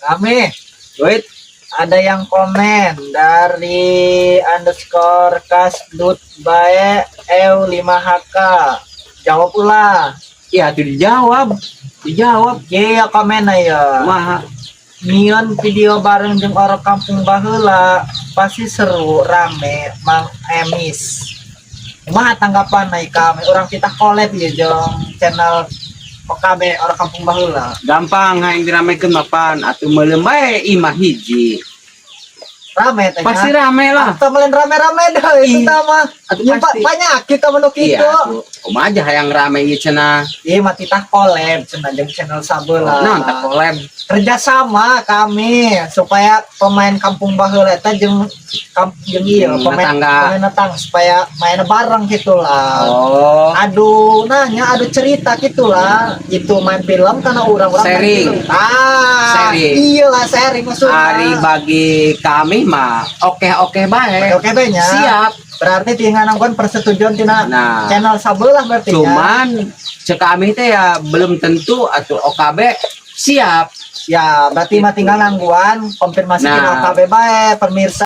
Kami Wait, ada yang komen dari underscore kasdut bae eu 5HK. Jawab pula. ya tuh dijawab. Iya komen aja. Wah, Nyian video bareng jeung orang kampung baheula pasti seru rame Mang Emis. Kumaha tanggapan ai kami orang kita collab ya jeung channel OKB orang kampung baheula. gampang yang diramekeun mapan atuh meuleum bae imah hiji. Rame teh. Pasti rame lah. Atau melen rame-rame dah itu mah. Atuh Ya, pasti. banyak kita menuk Iya, itu. atuh. Kumaha aja hayang rame ieu cenah. Iya mah titah collab cenah jeung channel sabeula. Naon tak collab. Kerjasama kami supaya pemain kampung baheula eta jeung ieu pemain datang supaya main bareng gitulah. Oh, Aduh nanya adu cerita gitulah. Itu main film karena orang-orang main Sharing. film. Sharing. Iyalah sharing maksudnya. hari bagi kami mah oke bae. Oke nya. Siap. Berarti tinggal nangkon persetujuan tina Nah. channel sabelah berarti ya. Cuman cek kami teh ya belum tentu atau OKB siap. Ya berarti mah tinggal nangguan konfirmasi Nah. tina OKB bae pemirsa.